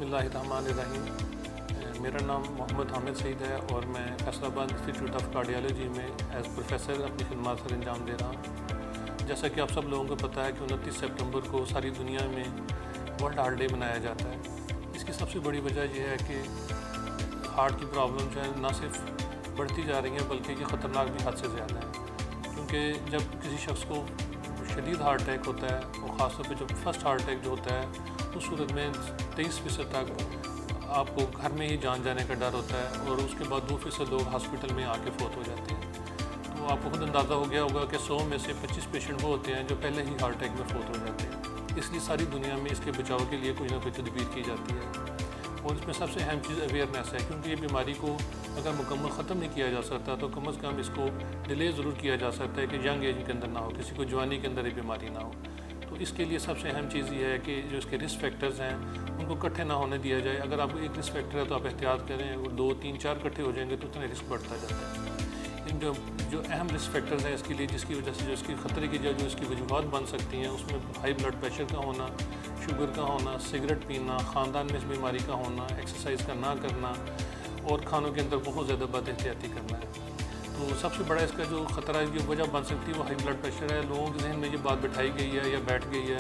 बिस्मिल्लाहिर्रहमानिर्रहीम। मेरा नाम मोहम्मद हामिद सईद है और मैं फैसलाबाद इंस्टीट्यूट ऑफ कार्डियोलॉजी में एज प्रोफेसर अपनी खिदमत सर अंजाम दे रहा हूँ। जैसा कि आप सब लोगों को पता है कि 29 सितंबर को सारी दुनिया में वर्ल्ड हार्ट डे मनाया जाता है। इसकी सबसे बड़ी वजह यह है कि हार्ट की प्रॉब्लम जो है ना सिर्फ बढ़ती जा रही है बल्कि ये ख़तरनाक भी हद से ज़्यादा है, क्योंकि जब किसी शख्स को शदीद हार्ट अटैक होता है और ख़ासतौर पे जब फर्स्ट हार्ट अटैक जो होता है उस सूरत में 23% तक आपको घर में ही जान जाने का डर होता है और उसके बाद 2% लोग हॉस्पिटल में आके फोत हो जाते हैं। तो आपको खुद अंदाज़ा हो गया होगा कि 100 में से 25 पेशेंट वो होते हैं जो पहले ही हार्ट अटैक में फोत हो जाते हैं। इसलिए सारी दुनिया में इसके बचाव के लिए कोई ना कोई तदबीर की जाती है और इसमें सबसे अहम चीज़ अवेयरनेस है, क्योंकि ये बीमारी को अगर मुकम्मल ख़त्म नहीं किया जा सकता तो कम अज़ कम इसको डिले ज़रूर किया जा सकता है कि यंग एज के अंदर ना हो, किसी को जवानी के अंदर ये बीमारी ना हो। तो इसके लिए सबसे अहम चीज़ ये है कि जो इसके रिस्क फैक्टर्स हैं उनको इकट्ठे ना होने दिया जाए। अगर आपको एक रिस्क फैक्टर है तो आप एहतियात करें, और 2, 3, 4 इकट्ठे हो जाएंगे तो उतना रिस्क बढ़ता जाता है। इन जो अहम रिस्क फैक्टर्स हैं इसके लिए, जिसकी वजह से जो इसकी ख़तरे की जो इसकी वजूहत बन सकती हैं, उसमें हाई ब्लड प्रेशर का होना, शुगर का होना, सिगरेट पीना, ख़ानदान में इस बीमारी का होना, एक्सरसाइज का ना करना और खानों के अंदर बहुत ज़्यादा बद एहतियाती करना है। तो सबसे बड़ा इसका जो ख़तरा है, जो वजह बन सकती है वो हाई ब्लड प्रेशर है। लोगों के जहन में ये बात बिठाई गई है या बैठ गई है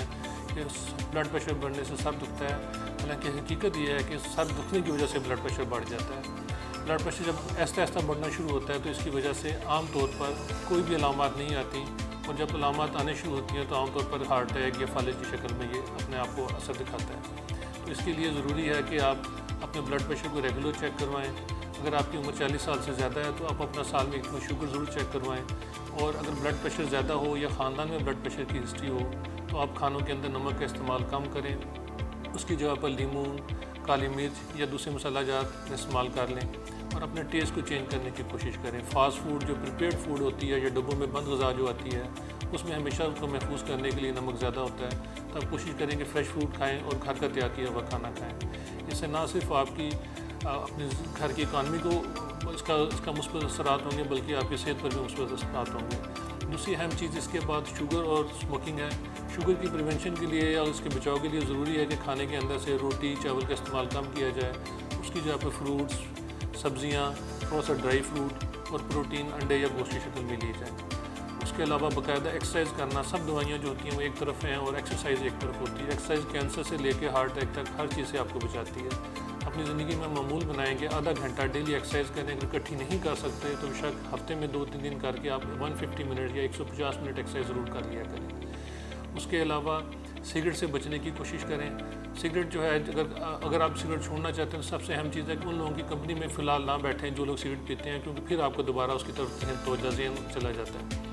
कि ब्लड प्रेशर बढ़ने से सर दुखता है, हालांकि हकीकत ये है कि सर दुखने की वजह से ब्लड प्रेशर बढ़ जाता है। ब्लड प्रेशर जब आहिस्ता आहिस्ता बढ़ना शुरू होता है तो इसकी वजह से आम तौर पर कोई भी अलामत नहीं आती, और जब अलामत आने शुरू होती हैं तो आमतौर पर हार्ट अटैक या फालिज की शक्ल में ये अपने आप को असर दिखाता है। तो इसके लिए ज़रूरी है कि आप अपने ब्लड प्रेशर को रेगुलर चेक करवाएँ। अगर आपकी उम्र 40 साल से ज़्यादा है तो आप अपना साल में एक बार शुगर ज़रूर चेक करवाएं, और अगर ब्लड प्रेशर ज़्यादा हो या ख़ानदान में ब्लड प्रेशर की हिस्ट्री हो तो आप खानों के अंदर नमक का इस्तेमाल कम करें, उसकी जगह पर लीमू, काली मिर्च या दूसरे मसाला जात इस्तेमाल कर लें और अपने टेस्ट को चेंज करने की कोशिश करें। फास्ट फूड, जो प्रिपेयर्ड फूड होती है या डब्बों में बंद ग़िज़ा जो आती है, उसमें हमेशा उसको महफूज करने के लिए नमक ज़्यादा होता है। तो आप कोशिश करें कि फ़्रेश फूड खाएँ और घर का तैयार किया हुआ खाना खाएँ। इससे ना सिर्फ आपकी अपने घर की इकानमी को इसका मुस्बत असरात होंगे बल्कि आपकी सेहत पर भी मुस्बत असरात होंगे। दूसरी अहम चीज़ इसके बाद शुगर और स्मोकिंग है। शुगर की प्रिवेंशन के लिए या उसके बचाव के लिए ज़रूरी है कि खाने के अंदर से रोटी चावल का इस्तेमाल कम किया जाए, उसकी जगह पर फ्रूट्स, सब्ज़ियाँ, थोड़ा सा ड्राई फ्रूट और प्रोटीन अंडे या गोश्त की शक्ल में लिए जाए। उसके अलावा बाकायदा एक्सरसाइज करना। सब दवाइयाँ जो होती हैं वो एक तरफ हैं और एक्सरसाइज एक तरफ होती है। एक्सरसाइज कैंसर से लेकर हार्ट अटैक तक हर चीज़ से आपको बचाती है। अपनी ज़िंदगी में मामूल बनाएं कि आधा घंटा डेली एक्सरसाइज करें। अगर इकट्ठी नहीं कर सकते तो बेशक हफ्ते में 2-3 दिन करके आप 150 मिनट या 150 मिनट एक्सरसाइज ज़रूर कर लिया करें। उसके अलावा सिगरेट से बचने की कोशिश करें। सिगरेट जो है, अगर आप सिगरेट छोड़ना चाहते हैं तो सबसे अहम चीज़ है कि उन लोगों की कंपनी में फ़िलहाल ना बैठें जो लोग सिगरेट पीते हैं, क्योंकि फिर आपको दोबारा उसकी तरफ तवज्जो ज़हन चला जाता है।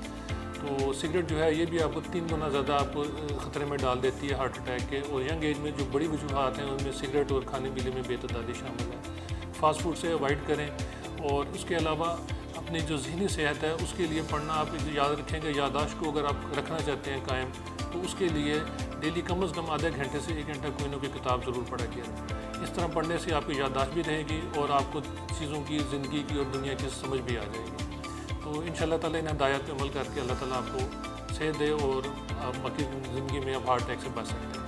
तो सिगरेट जो है ये भी आपको 3 गुना ज़्यादा आपको ख़तरे में डाल देती है हार्ट अटैक के। और यंग एज में जो बड़ी वजूहत हैं उनमें सिगरेट और खाने पीने में बेतदादी शामिल है। फास्ट फूड से अवॉइड करें। और उसके अलावा अपनी जो ज़हनी सेहत है उसके लिए पढ़ना, आप याद रखेंगे, यादाश्त को अगर आप रखना चाहते हैं कायम, तो उसके लिए डेली कम अज़ कम आधे घंटे से 1 घंटा कोई ना कोई किताब ज़रूर पढ़ा किया। इस तरह पढ़ने से आपकी यादाश्त भी रहेगी और आपको चीज़ों की, ज़िंदगी की और दुनिया की समझ भी आ जाएगी। तो इंशाअल्लाह ताला इन हिदायत पे अमल करके अल्लाह ताला आपको सेहत दे और आप बाकी ज़िंदगी में आप हार्ट अटैक से बच सकते हैं।